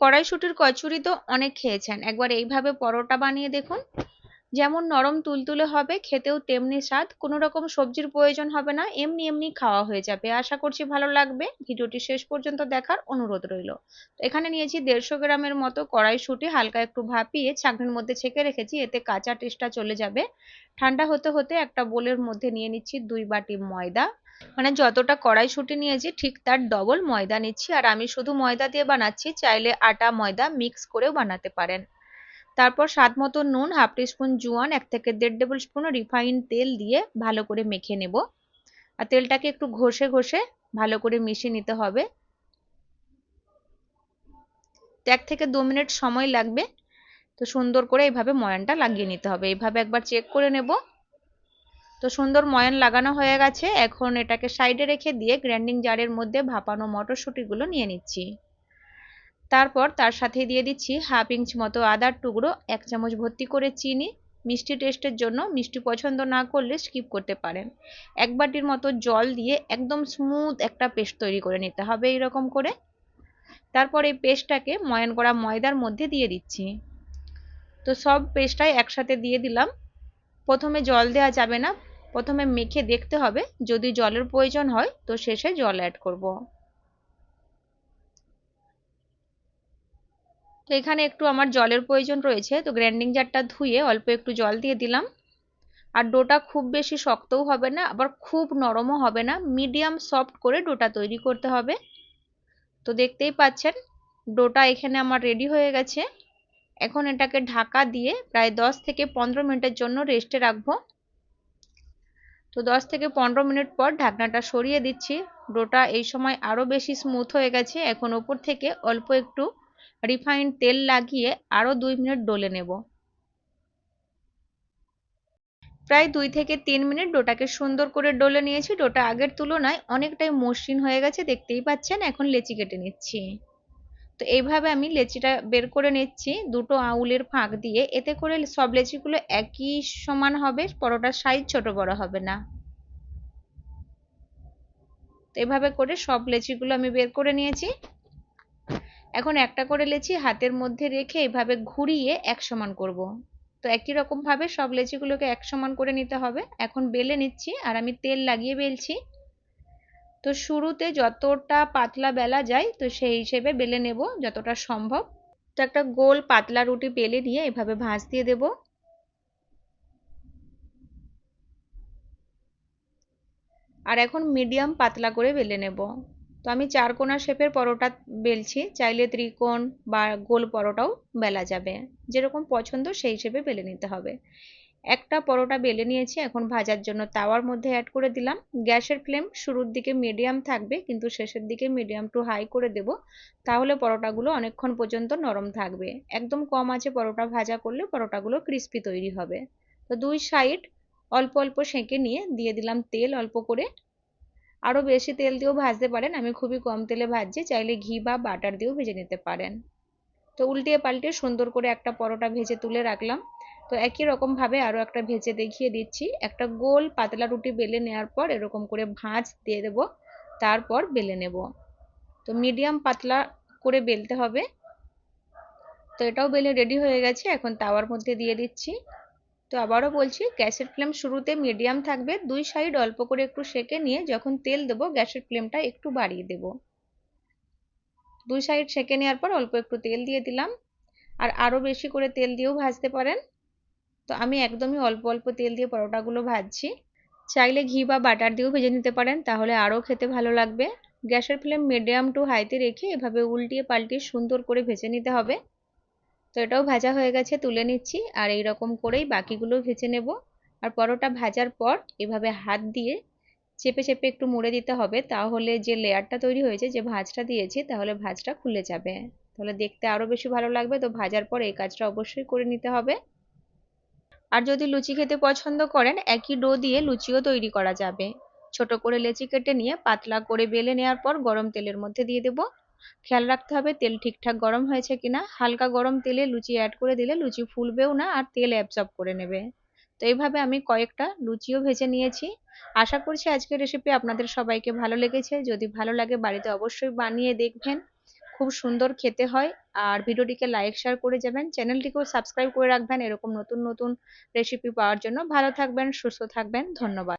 কড়াইশুঁটির কচুরি তো অনেক খেয়েছেন, একবার এইভাবে পরোটা বানিয়ে দেখুন। যেমন নরম তুলতুলে হবে, খেতেও তেমনি স্বাদ, কোনো রকম সবজির প্রয়োজন হবে না, এমনি এমনি খাওয়া হয়ে যাবে। আশা করছি ভালো লাগবে। ভিডিওটি শেষ পর্যন্ত দেখার অনুরোধ রইল। তো এখানে নিয়েছি 150 গ্রামের মতো কড়াইশুঁটি, হালকা একটু ভাপিয়ে ছাঁকনির মধ্যে ছেঁকে রেখেছি, এতে কাঁচা টেস্টটা চলে যাবে। ঠান্ডা হতে হতে একটা বোলের মধ্যে নিয়ে নিচ্ছি 2 বাটি ময়দা, মানে যতটা কড়াইশুঁটি নিয়েছি ঠিক তার ডবল ময়দা নিচ্ছি। আর আমি শুধু ময়দা দিয়ে বানাচ্ছি, চাইলে আটা ময়দা মিক্স করেও বানাতে পারেন। তারপর স্বাদ মতো নুন, হাফ টিস্পুন জোয়ান, 1 থেকে 1.5 টেবিল স্পুন রিফাইন তেল দিয়ে ভালো করে মেখে নেব। আর তেলটাকে একটু ঘষে ঘষে ভালো করে মিশিয়ে নিতে হবে। 1 থেকে 2 মিনিট সময় লাগবে। তো সুন্দর করে এইভাবে ময়ানটা লাগিয়ে নিতে হবে। এইভাবে একবার চেক করে নেব। তো সুন্দর ময়ান লাগানো হয়ে গেছে। এখন এটাকে সাইডে রেখে দিয়ে গ্রাইন্ডিং জারের মধ্যে ভাপানো মটরশুঁটিগুলো নিয়ে নিচ্ছি। তারপর তার সাথে দিয়ে দিচ্ছি হাফ ইঞ্চ মতো আদার টুকরো, 1 চামচ ভর্তি করে চিনি। মিষ্টি টেস্টের জন্য মিষ্টি পছন্দ না করলে স্কিপ করতে পারেন। 1 বাটির মতো জল দিয়ে একদম স্মুথ একটা পেস্ট তৈরি করে নিতে হবে এইরকম করে। তারপর এই পেস্টটাকে ময়ান করা ময়দার মধ্যে দিয়ে দিচ্ছি। তো সব পেস্টটাই একসাথে দিয়ে দিলাম। প্রথমে জল দেওয়া যাবে না, প্রথমে মেখে দেখতে হবে, যদি জলের প্রয়োজন হয় তো শেষে জল অ্যাড করব। তো এখানে একটু আমার জলের প্রয়োজন রয়েছে, তো গ্রাইন্ডিং জারটা ধুয়ে অল্প একটু জল দিয়ে দিলাম। আর ডোটা খুব বেশি শক্তও হবে না, আবার খুব নরমও হবে না, মিডিয়াম সফট করে ডোটা তৈরি করতে হবে। তো দেখতেই পাচ্ছেন ডোটা এখানে আমার রেডি হয়ে গেছে। এখন এটাকে ঢাকা দিয়ে প্রায় 10 থেকে 15 মিনিটের জন্য রেস্টে রাখবো। তো 10 থেকে 15 মিনিট পর ঢাকনাটা সরিয়ে দিচ্ছি। ডোটা এই সময় আরও বেশি স্মুথ হয়ে গেছে। এখন ওপর থেকে অল্প একটু রিফাইন্ড তেল লাগিয়ে আরও 2 মিনিট ডলে নেব। প্রায় 2 থেকে 3 মিনিট ডোটাকে সুন্দর করে ডলে নিয়েছি। ডোটা আগের তুলনায় অনেকটাই মসৃণ হয়ে গেছে, দেখতেই পাচ্ছেন। এখন লেচি কেটে নিচ্ছি। তো এইভাবে আমি লেচিটা বের করে নিচ্ছি দুটো আঙুলের ফাঁক দিয়ে, এতে করে সব লেচিগুলো একই সমান হবে, পরোটার সাইজ ছোট বড় হবে না। তো এভাবে করে সব লেচিগুলো আমি বের করে নিয়েছি। এখন একটা করে লেচি হাতের মধ্যে রেখে এভাবে ঘুরিয়ে এক সমান করব। তো একই রকম ভাবে সব লেচিগুলোকে এক সমান করে নিতে হবে। এখন বেলে নিচ্ছি, আর আমি তেল লাগিয়ে বেলছি। তো শুরুতে যতটা পাতলা বেলা যায় তো সেই হিসেবে বেলে নেব যতটা সম্ভব। তো একটা গোল পাতলা রুটি বেলে নিয়ে এভাবে ভাঁজ দিয়ে দেব। আর এখন মিডিয়াম পাতলা করে বেলে নেব। তো আমি 4 কোণা শেপের পরোটা বেলছি, চাইলে ত্রিকোণ বা গোল পরোটাও বেলা যাবে, যেরকম পছন্দ সেই হিসেবে বেলে নিতে হবে। একটা পরোটা বেলে নিয়েছি, এখন ভাজার জন্য তাওয়ার মধ্যে অ্যাড করে দিলাম। গ্যাসের ফ্লেম শুরুর দিকে মিডিয়াম থাকবে, কিন্তু শেষের দিকে মিডিয়াম টু হাই করে দেব, তাহলে পরোটাগুলো অনেকক্ষণ পর্যন্ত নরম থাকবে। একদম কম আঁচে পরোটা ভাজা করলে পরোটাগুলো ক্রিস্পি তৈরি হবে। তো দুই সাইড অল্প অল্প সেঁকে নিয়ে দিয়ে দিলাম তেল অল্প করে। আরও বেশি তেল দিয়েও ভাজতে পারেন, আমি খুবই কম তেলে ভাজছি, চাইলে ঘি বা বাটার দিয়েও ভেজে নিতে পারেন। তো উল্টিয়ে পাল্টে সুন্দর করে একটা পরোটা ভেজে তুলে রাখলাম। তো একই রকম ভাবে আরও একটা ভেজে দেখিয়ে দিচ্ছি। একটা গোল পাতলা রুটি বেলে নেওয়ার পর এরকম করে ভাঁজ দিয়ে দেব, তারপর বেলে নেব। তো মিডিয়াম পাতলা করে বেলতে হবে। তো এটাও বেলে রেডি হয়ে গেছে, এখন তাওয়ার মধ্যে দিয়ে দিচ্ছি। তো আবারও বলছি, গ্যাসের ফ্লেম শুরুতে মিডিয়াম থাকবে, দুই সাইড অল্প করে একটু সেঁকে নিয়ে যখন তেল দেবো গ্যাসের ফ্লেমটা একটু বাড়িয়ে দেব। দুই সাইড সেঁকে নেওয়ার পর অল্প একটু তেল দিয়ে দিলাম। আর আরও বেশি করে তেল দিয়েও ভাজতে পারেন। তো আমি একদমই অল্প অল্প তেল দিয়ে পরোটাগুলো ভাজছি, চাইলে ঘি বা বাটার দিয়েও ভেজে নিতে পারেন, তাহলে আরও খেতে ভালো লাগবে। গ্যাসের ফ্লেম মিডিয়াম টু হাইতে রেখে এভাবে উল্টিয়ে পাল্টিয়ে সুন্দর করে ভেজে নিতে হবে। তো এটাও ভাজা হয়ে গেছে, তুলে নিচ্ছি। আর এই রকম করেই বাকিগুলো ভেজে নেব। আর পরোটা ভাজার পর এভাবে হাত দিয়ে চেপে চেপে একটু মুড়ে দিতে হবে, তাহলে যে লেয়ারটা তৈরি হয়েছে, যে ভাঁজটা দিয়েছি, তাহলে ভাঁজটা খুলে যাবে, তাহলে দেখতে আরও বেশি ভালো লাগবে। তো ভাজার পর এই কাজটা অবশ্যই করে নিতে হবে। আর যদি লুচি খেতে পছন্দ করেন, একই ডো দিয়ে লুচিও তৈরি করা যাবে। ছোট করে লেচি কেটে নিয়ে পাতলা করে বেলে নেওয়ার পর গরম তেলের মধ্যে দিয়ে দেব। খেয়াল রাখতে হবে তেল ঠিকঠাক গরম হয়েছে কিনা। হালকা গরম তেলে লুচি অ্যাড করে দিলে লুচি ফুলবেও না আর তেল অ্যাবজর্ব করে নেবে। তো এইভাবে আমি কয়েকটা লুচিও ভেজে নিয়েছি। আশা করছি আজকের রেসিপি আপনাদের সবাইকে ভালো লেগেছে। যদি ভালো লাগে বাড়িতে অবশ্যই বানিয়ে দেখবেন। খুব সুন্দর খেতে হয়। আর ভিডিওটিকে লাইক শেয়ার করে যাবেন, চ্যানেলটিকেও সাবস্ক্রাইব করে রাখবেন এরকম নতুন নতুন রেসিপি পাওয়ার জন্য। ভালো থাকবেন, সুস্থ থাকবেন, ধন্যবাদ।